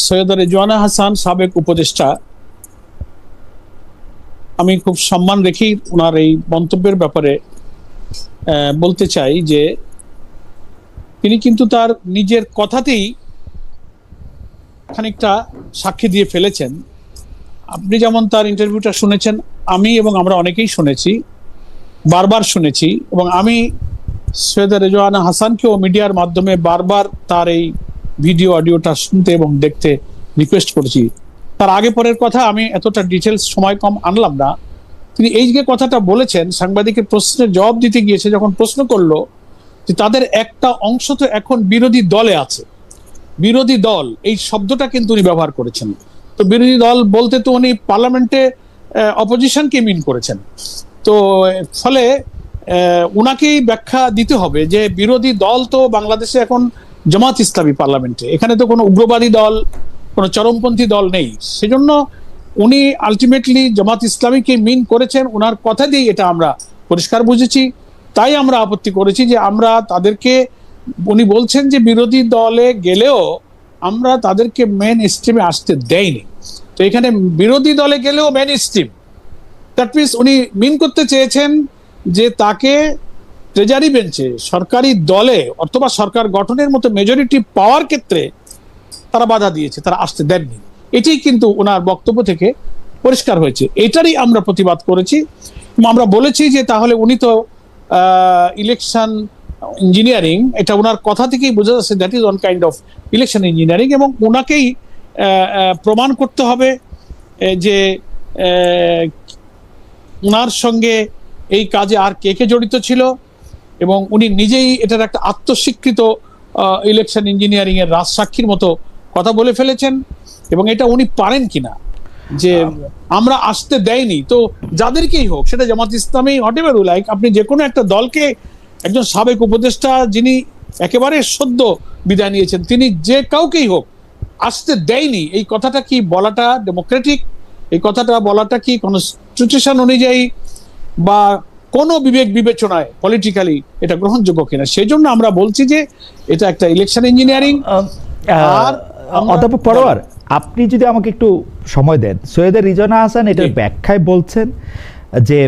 সৈয়দ রেজওয়ানা হাসান সাবেক উপদেষ্টা, আমি খুব সম্মান রেখেই ওনার এই মন্তব্যের ব্যাপারে বলতে চাই যে তিনি কিন্তু তার নিজের কথাতেই খানিকটা সাক্ষী দিয়ে ফেলেছেন। আপনি যেমন তার ইন্টারভিউটা শুনেছেন, আমি এবং আমরা অনেকেই শুনেছি, বারবার শুনেছি, এবং আমি সৈয়দ রেজওয়ানা হাসানকেও মিডিয়ার মাধ্যমে বারবার তার এই ভিডিও অডিওটা শুনতে এবং দেখতে রিকোয়েস্ট করেছি। তার আগে পরের কথা আমি এতটা ডিটেলস সময় কম আনলাম না। তিনি এই যে কথাটা বলেছেন, সাংবাদিকের প্রশ্নের জবাব দিতে গিয়েছে যখন প্রশ্ন করলো যে তাদের একটা অংশ তো এখন বিরোধী দলে আছে, বিরোধী দল এই শব্দটা কিন্তু উনি ব্যবহার করেছেন। তো বিরোধী দল বলতে তো উনি পার্লামেন্টে অপোজিশনকে মিন করেছেন। তো ফলে উনাকেই ব্যাখ্যা দিতে হবে যে বিরোধী দল তো বাংলাদেশে এখন জামাত ইসলামী পার্লামেন্টে, এখানে তো কোনো উগ্রবাদী দল, কোনো চরমপন্থী দল নেই। সেজন্য উনি আলটিমেটলি জামাত ইসলামীকে মিন করেছেন, ওনার কথা দিয়ে এটা আমরা পরিষ্কার বুঝেছি। তাই আমরা আপত্তি করেছি যে আমরা তাদেরকে, উনি বলছেন যে বিরোধী দলে গেলেও আমরা তাদেরকে মেন স্ট্রিমে আসতে দেয়নি। তো এখানে বিরোধী দলে গেলেও মেন স্ট্রিম, দ্যাট মিনস উনি মিন করতে চেয়েছেন যে তাকে ট্রেজারি বেঞ্চে সরকারি দলে অথবা সরকার গঠনের মতো মেজরিটি পাওয়ার ক্ষেত্রে তারা বাধা দিয়েছে, তারা আসতে দেননি। এটাই কিন্তু ওনার বক্তব্য থেকে পরিষ্কার হয়েছে। এটারই আমরা প্রতিবাদ করেছি। আমরা বলেছি যে তাহলে উনি তো ইলেকশন ইঞ্জিনিয়ারিং, এটা ওনার কথা থেকেই বোঝা যাচ্ছে that is one kind of election engineering, এবং ওনাকেই প্রমাণ করতে হবে যে ওনার সঙ্গে এই কাজে আর কে কে জড়িত ছিল, এবং উনি নিজেই এটার একটা আত্মস্বীকৃত ইলেকশন ইঞ্জিনিয়ারিং এর রাজসাক্ষীর মতো কথা বলে ফেলেছেন, এবং এটা উনি পারেন কিনা যে আমরা আসতে দেয়নি। তো যাদেরকেই হোক, সেটা Jamaat Islami whatever you like, আপনি যে কোনো একটা দলকে, একজন সাবেক উপদেষ্টা যিনি একেবারে সদ্য বিদায় নিয়েছেন, তিনি যে কাউকেই হোক আসতে দেয়নি, এই কথাটা কি বলাটা ডেমোক্রেটিক? এই কথাটা বলাটা কি কনস্টিটিউশন অনুযায়ী বা কোন বিবেক বিবেচনায় পলিটিক্যালি এটা গ্রহণযোগ্য কিনা? সেই জন্য আমরা বলছি যে এটা একটা ইলেকশন ইঞ্জিনিয়ারিং। আর অধ্যাপক পরোয়ার, আপনি যদি আমাকে একটু সময় দেন, সৈয়দ রেজওয়ানা হাসান এটার ব্যাখ্যায় বলছেন যে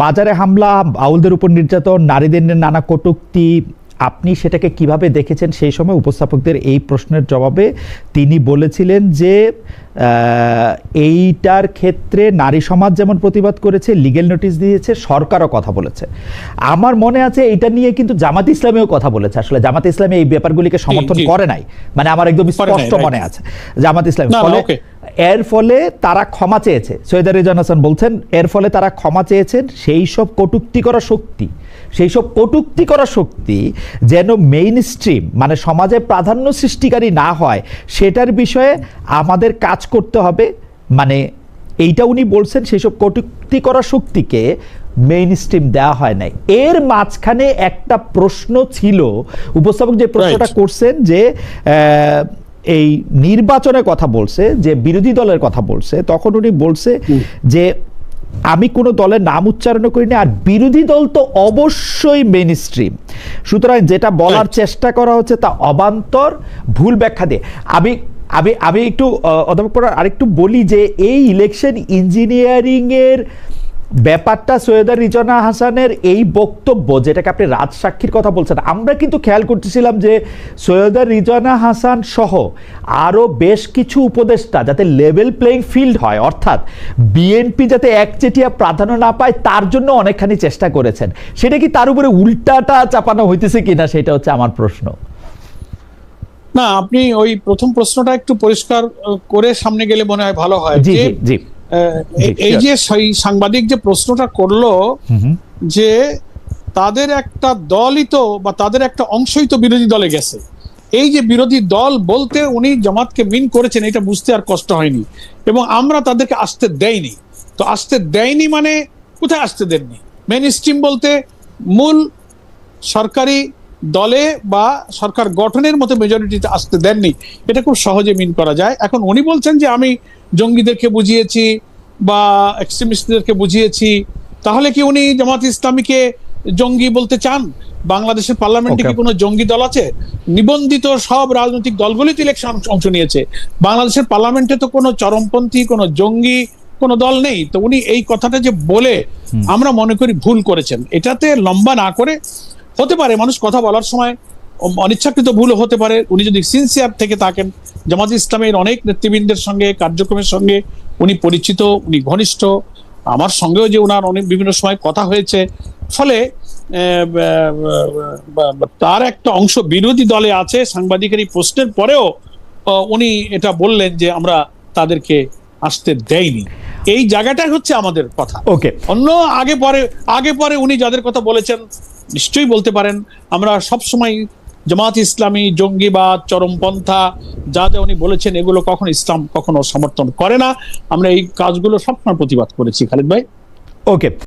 মাজারে হামলা, আউলদের উপর নির্যাতন, নারীদের নানা কটূক্তি, আপনি সেটাকে কিভাবে দেখেছেন? সেই সময় উপস্থাপকদের এই প্রশ্নের জবাবে তিনি বলেছিলেন যে এইটার ক্ষেত্রে নারী সমাজ যেমন প্রতিবাদ করেছে, লিগ্যাল নোটিশ দিয়েছে, সরকারও কথা বলেছে। আমার মনে আছে এটা নিয়ে কিন্তু জামাত ইসলামীও কথা বলেছে। আসলে জামাত ইসলামী এই ব্যাপারগুলিকে সমর্থন করে নাই, মানে আমার একদম স্পষ্ট মনে আছে জামাত ইসলামী। এর ফলে তারা ক্ষমা চেয়েছে, সৈয়দ রেজওয়ানা হাসান বলছেন এর ফলে তারা ক্ষমা চেয়েছেন। সেই সব কটূক্তি করা শক্তি যেন মেইন স্ট্রিম, মানে সমাজে প্রাধান্য সৃষ্টিকারী না হয়, সেটার বিষয়ে আমাদের কাজ করতে হবে। মানে এইটা উনি বলছেন, সেই সব কটূক্তি করা শক্তিকে মেইন স্ট্রিম দেওয়া হয় নাই। এর মাঝখানে একটা প্রশ্ন ছিল, উপস্থাপক যে প্রশ্নটা করছেন যে এই নির্বাচনের কথা বলছে, যে বিরোধী দলের কথা বলছে, তখন উনি বলছে যে আমি কোনো দলের নাম উচ্চারণ করিনি, আর বিরোধী দল তো অবশ্যই মেইন স্ট্রিম। সুতরাং যেটা বলার চেষ্টা করা হচ্ছে তা অবান্তর, ভুল ব্যাখ্যা দিয়ে। আমি একটু অধ্যাপক পড়ার আরেকটু বলি যে এই ইলেকশন ইঞ্জিনিয়ারিং এর ব্যাপারটা, সৈয়দ রেজওয়ানা হাসানের এই বক্তব্য, যেটাকে আপনি রাজসাক্ষীর কথা বলছেন, আমরা কিন্তু খেয়াল করতেছিলাম যে সৈয়দ রেজওয়ানা হাসান সহ আরও বেশ কিছু উপদেষ্টা যাতে লেভেল প্লেইং ফিল্ড হয়, অর্থাৎ বিএনপি যাতে একচেটিয়া প্রাধান্য না পায়, তার জন্য অনেকখানি চেষ্টা করেছেন। সেটা কি তার উপরে উল্টাটা চাপানো হইতেছে কিনা, সেটা হচ্ছে আমার প্রশ্ন। না, আপনি ওই প্রথম প্রশ্নটা একটু পরিষ্কার করে সামনে গেলে মনে হয় ভালো হয়। জি জি, এই যে সাংবাদিক যে প্রশ্নটা করলো যে তাদের একটা দলই তো, বা তাদের একটা অংশই তো বিরোধী দলে গেছে, এই যে বিরোধী দল বলতে উনি জামাতকে মিন করেছেন, এটা বুঝতে আর কষ্ট হয়নি, এবং আমরা তাদেরকে আসতে দেয়নি। তো আসতে দেয়নি মানে কোথায় আসতে দেননি? মেইন স্ট্রিম বলতে মূল সরকারি দলে বা সরকার গঠনের মতো মেজরিটিতে আসতে দেননি, এটা খুব সহজে মিন করা যায়। এখন উনি বলছেন যে আমি জঙ্গিদেরকে বুঝিয়েছি বা এক্সট্রিমিস্টদেরকে বুঝিয়েছি, তাহলে কি উনি জামাত ইসলামীকে জঙ্গি বলতে চান? বাংলাদেশের পার্লামেন্টে কি Okay. কোনো জঙ্গি দল আছে? নিবন্ধিত সব রাজনৈতিক দলগুলিতে ইলেকশন অংশ নিয়েছে। বাংলাদেশের পার্লামেন্টে তো কোনো চরমপন্থী, কোনো জঙ্গি কোনো দল নেই। তো উনি এই কথাটা যে বলে আমরা মনে করি ভুল করেছেন। এটাতে লম্বা না করে, হতে পারে মানুষ কথা বলার সময় অনিচ্ছাকৃত ভুল হতে পারে। উনি যদি সিনসিয়ার থেকে থাকেন, জামাত ইসলামের অনেক নেতৃবৃন্দের সঙ্গে, কার্যক্রমের সঙ্গে উনি পরিচিত, উনি ঘনিষ্ঠ, আমার সঙ্গেও যে ওনার অনেক বিভিন্ন সময় কথা হয়েছে, ফলে তার একটা অংশ বিরোধী দলে আছে। সাংবাদিকের এই প্রশ্নের পরেও উনি এটা বললেন যে আমরা তাদেরকে আসতে দেয়নি। এই জায়গাটাই হচ্ছে আমাদের কথা। ওকে, অন্য আগে পরে উনি যাদের কথা বলেছেন নিশ্চয়ই বলতে পারেন। আমরা সবসময় জামাত ইসলামী, জঙ্গিবাদ, চরমপন্থা যা যা উনি বলেছেন এগুলো কখনো ইসলাম কখনো সমর্থন করে না। আমরা এই কাজগুলো সবসময় প্রতিবাদ করেছি খালিদ ভাই। ওকে।